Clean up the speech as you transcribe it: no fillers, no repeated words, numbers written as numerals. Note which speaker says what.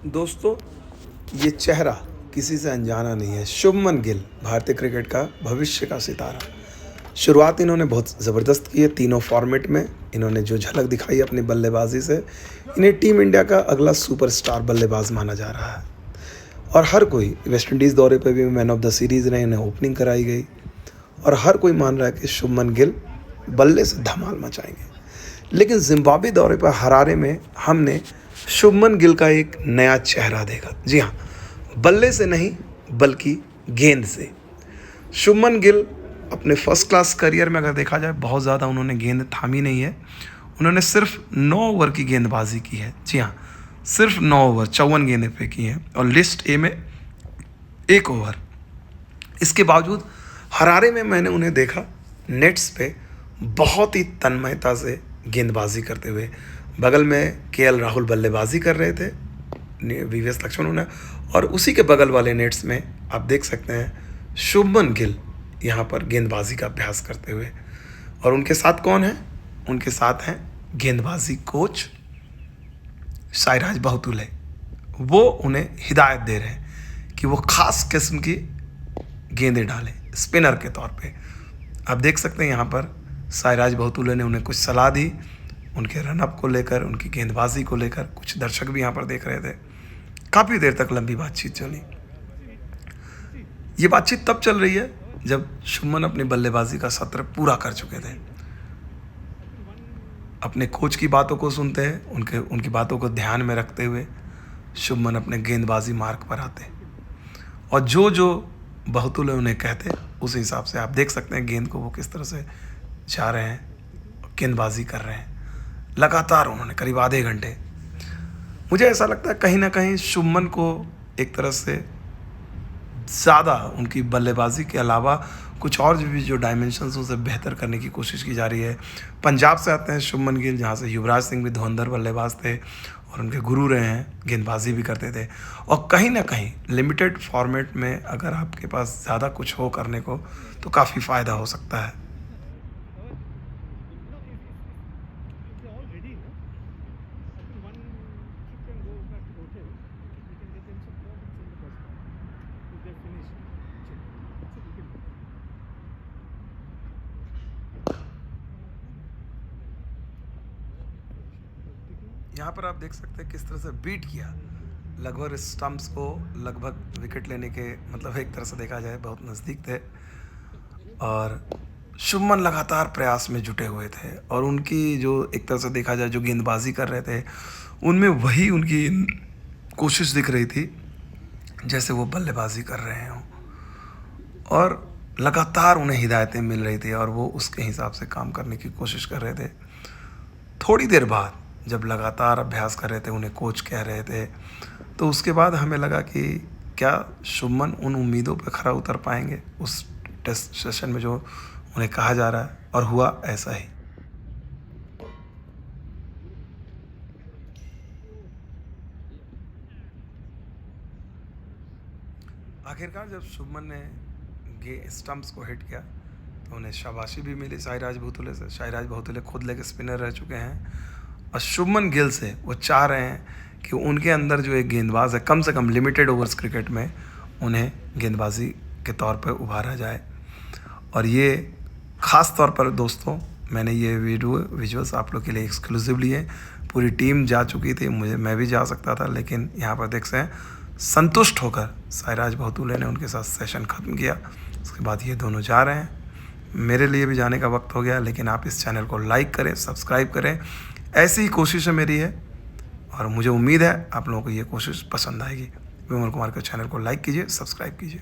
Speaker 1: दोस्तों, ये चेहरा किसी से अनजाना नहीं है। शुभमन गिल, भारतीय क्रिकेट का भविष्य का सितारा। शुरुआत इन्होंने बहुत ज़बरदस्त की है। तीनों फॉर्मेट में इन्होंने जो झलक दिखाई अपनी बल्लेबाजी से, इन्हें टीम इंडिया का अगला सुपरस्टार बल्लेबाज माना जा रहा है। और हर कोई वेस्ट इंडीज़ दौरे पर भी मैन ऑफ द सीरीज़ रहे, इन्हें ओपनिंग कराई गई और हर कोई मान रहा है कि शुभमन गिल बल्ले से धमाल मचाएंगे। लेकिन जिम्बाब्वे दौरे पर हरारे में हमने शुभमन गिल का एक नया चेहरा देखा। जी हाँ, बल्ले से नहीं बल्कि गेंद से। शुभमन गिल अपने फर्स्ट क्लास करियर में अगर देखा जाए, बहुत ज़्यादा उन्होंने गेंद थामी नहीं है। उन्होंने सिर्फ 9 ओवर की गेंदबाजी की है। जी हाँ, सिर्फ 9 ओवर 54 गेंदें फेंकी हैं और लिस्ट ए में 1 ओवर। इसके बावजूद हरारे में मैंने उन्हें देखा नेट्स पे बहुत ही तन्मयता से गेंदबाजी करते हुए। बगल में केएल राहुल बल्लेबाजी कर रहे थे, वीवीएस लक्ष्मण उन्हें, और उसी के बगल वाले नेट्स में आप देख सकते हैं शुभमन गिल यहाँ पर गेंदबाजी का अभ्यास करते हुए। और उनके साथ कौन है? उनके साथ हैं गेंदबाजी कोच साइराज बहुतुले। वो उन्हें हिदायत दे रहे हैं कि वो ख़ास किस्म की गेंदें डालें स्पिनर के तौर पे। आप देख सकते हैं यहाँ पर साइराज बहुतुले ने उन्हें कुछ सलाह दी, उनके रनअप को लेकर, उनकी गेंदबाजी को लेकर। कुछ दर्शक भी यहाँ पर देख रहे थे। काफ़ी देर तक लंबी बातचीत चली। ये बातचीत तब चल रही है जब शुभमन अपनी बल्लेबाजी का सत्र पूरा कर चुके थे। अपने कोच की बातों को सुनते हैं, उनकी बातों को ध्यान में रखते हुए शुभमन अपने गेंदबाजी मार्ग पर आते और जो जो बहुतुले उन्हें कहते उस हिसाब से आप देख सकते हैं गेंद को वो किस तरह से जा रहे हैं, गेंदबाजी कर रहे हैं। लगातार उन्होंने करीब आधे घंटे। मुझे ऐसा लगता है कहीं ना कहीं शुभमन को एक तरह से ज़्यादा उनकी बल्लेबाजी के अलावा कुछ और भी जो डायमेंशंस उसे बेहतर करने की कोशिश की जा रही है। पंजाब से आते हैं शुभमन गिल, जहाँ से युवराज सिंह भी धुरंधर बल्लेबाज थे और उनके गुरु रहे हैं, गेंदबाजी भी करते थे। और कहीं ना कहीं लिमिटेड फॉर्मेट में अगर आपके पास ज़्यादा कुछ हो करने को तो काफ़ी फ़ायदा हो सकता है। यहाँ पर आप देख सकते हैं किस तरह से बीट किया, लगभग स्टंप्स को लगभग विकेट लेने के, मतलब एक तरह से देखा जाए बहुत नज़दीक थे। और शुभमन लगातार प्रयास में जुटे हुए थे और उनकी जो एक तरह से देखा जाए जो गेंदबाजी कर रहे थे उनमें वही उनकी कोशिश दिख रही थी जैसे वो बल्लेबाजी कर रहे हों। और लगातार उन्हें हिदायतें मिल रही थी और वो उसके हिसाब से काम करने की कोशिश कर रहे थे। थोड़ी देर बाद जब लगातार अभ्यास कर रहे थे, उन्हें कोच कह रहे थे, तो उसके बाद हमें लगा कि क्या शुभमन उन उम्मीदों पर खरा उतर पाएंगे उस टेस्ट सेशन में जो उन्हें कहा जा रहा है। और हुआ ऐसा ही। आखिरकार जब शुभमन ने स्टंप्स को हिट किया तो उन्हें शाबाशी भी मिली साइराज बहुतुले से। साइराज बहुतुले खुद लेग स्पिनर रह चुके हैं और शुभमन गिल से वो चाह रहे हैं कि उनके अंदर जो एक गेंदबाज है, कम से कम लिमिटेड ओवर्स क्रिकेट में उन्हें गेंदबाजी के तौर पर उभारा जाए। और ये ख़ास तौर पर दोस्तों, मैंने ये विजुअल्स आप लोग के लिए एक्सक्लूसिव लिए। पूरी टीम जा चुकी थी, मैं भी जा सकता था, लेकिन यहाँ पर देख सकते हैं संतुष्ट होकर साइराज बहुतुले ने उनके साथ सेशन ख़त्म किया। उसके बाद ये दोनों जा रहे हैं। मेरे लिए भी जाने का वक्त हो गया, लेकिन आप इस चैनल को लाइक करें, सब्सक्राइब करें। ऐसी ही कोशिश है मेरी है और मुझे उम्मीद है आप लोगों को ये कोशिश पसंद आएगी। विमल कुमार के चैनल को लाइक कीजिए, सब्सक्राइब कीजिए।